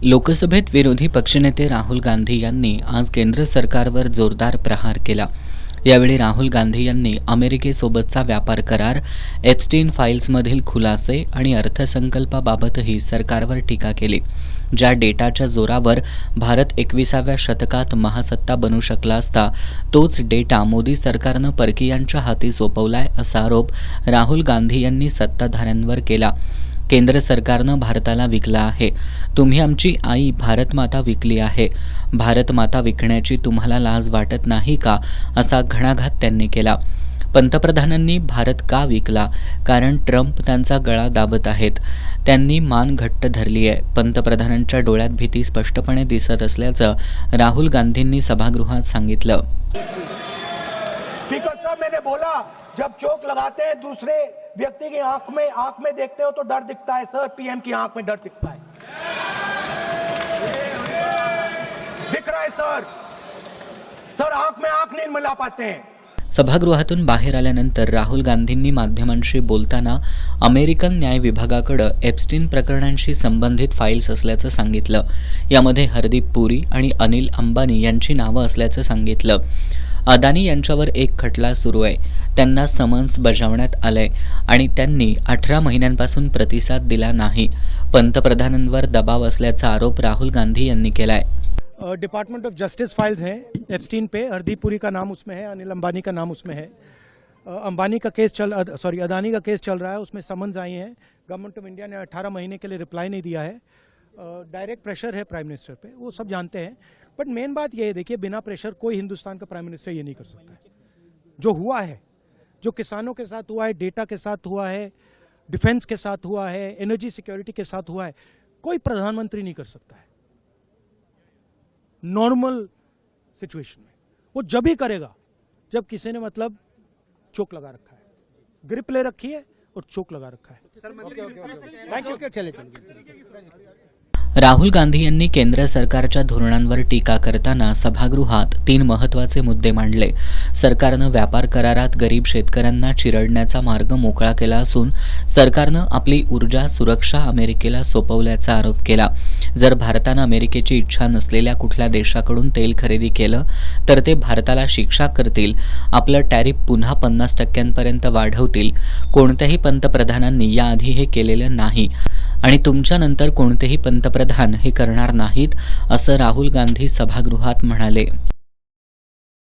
लोकसभेत विरोधी पक्षनेते राहुल गांधी यांनी आज केंद्र सरकारवर जोरदार प्रहार केला। यावेळी राहुल गांधी यांनी अमेरिकेसोबतचा व्यापार करार, एप्स्टीन फाईल्समधील खुलासे आणि अर्थसंकल्पाबाबतही सरकारवर टीका केली। ज्या डेटाच्या जोरावर भारत 21व्या शतकात महासत्ता बनू शकला असता, तोच डेटा मोदी सरकारनं परकीयांच्या हाती सोपवलाय असा आरोप राहुल गांधी यांनी सत्ताधाऱ्यांवर केला। केंद्र सरकारनं भारताला विकला आहे। तुम्ही आमची आई भारत माता विकली आहे। भारत माता विकण्याची तुम्हाला लाज वाटत नाही का, असा घणाघात त्यांनी केला। पंतप्रधानांनी भारत का विकला? कारण ट्रम्प त्यांचा गळा दाबत आहेत। त्यांनी मान घट्ट धरली आहे। पंतप्रधानांच्या डोळ्यात भीती स्पष्टपणे दिसत असल्याचं राहुल गांधींनी सभागृहात सांगितलं। स्पीकर साहब, मैंने बोला जब चोक लगाते हैं दूसरे व्यक्ति की आंख में देखते हो तो डर दिखता है सर। पीएम की आंख में डर दिखता है, दिख रहा है सर। सर आंख में आंख नहीं मिला पाते हैं। सभागृहातून बाहेर आल्यानंतर राहुल गांधींनी माध्यमांशी बोलताना अमेरिकन न्याय विभागाकडे एप्स्टीन प्रकरणांशी संबंधित फाईल्स असल्याचं सांगितलं। यामध्ये हरदीप पुरी आणि अनिल अंबानी यांची नावं असल्याचं सांगितलं। अदानी यांच्यावर एक खटला सुरू आहे। त्यांना समन्स बजावण्यात आलंय आणि त्यांनी 18 महिन्यांपासून प्रतिसाद दिला नाही। पंतप्रधानांवर दबाव असल्याचा आरोप राहुल गांधी यांनी केलाय। डिपार्टमेंट ऑफ जस्टिस फाइल्स हैं एप्स्टीन पे। हरदीप पुरी का नाम उसमें है, अनिल अंबानी का नाम उसमें है। अदानी का केस चल रहा है, उसमें समन्स आई हैं। गवर्नमेंट ऑफ इंडिया ने 18 महीने के लिए रिप्लाई नहीं दिया है। डायरेक्ट प्रेशर है प्राइम मिनिस्टर पे, वो सब जानते हैं। बट मेन बात ये है, देखिए, बिना प्रेशर कोई हिंदुस्तान का प्राइम मिनिस्टर ये नहीं कर सकता है। जो हुआ है, जो किसानों के साथ हुआ है, डेटा के साथ हुआ है, डिफेंस के साथ हुआ है, एनर्जी सिक्योरिटी के साथ हुआ है, कोई प्रधानमंत्री नहीं कर सकता है नॉर्मल सिचुएशन में। वो जब ही करेगा जब किसी ने मतलब चोक लगा रखा है, ग्रिप ले रखी है और चोक लगा रखा है। चले। राहुल गांधी यांनी केंद्र सरकारच्या धोरणांवर टीका करताना सभागृहात 3 महत्त्वाचे मुद्दे मांडले। सरकारनं व्यापार करारात गरीब शेतकऱ्यांना चिरडण्याचा मार्ग मोकळा केला असून सरकारनं आपली ऊर्जा सुरक्षा अमेरिकेला सोपवल्याचा आरोप केला। जर भारतानं अमेरिकेची इच्छा नसलेल्या कुठल्या देशाकडून तेल खरेदी केलं तर ते भारताला शिक्षा करतील, आपलं टॅरिफ पुन्हा 50% वाढवतील। कोणत्याही पंतप्रधानांनी याआधी हे केलेलं नाही आणि तुमच्यानंतर कोणतेही पंतप्रधान हे करणार नाहीत, असं राहुल गांधी सभागृहात म्हणाले।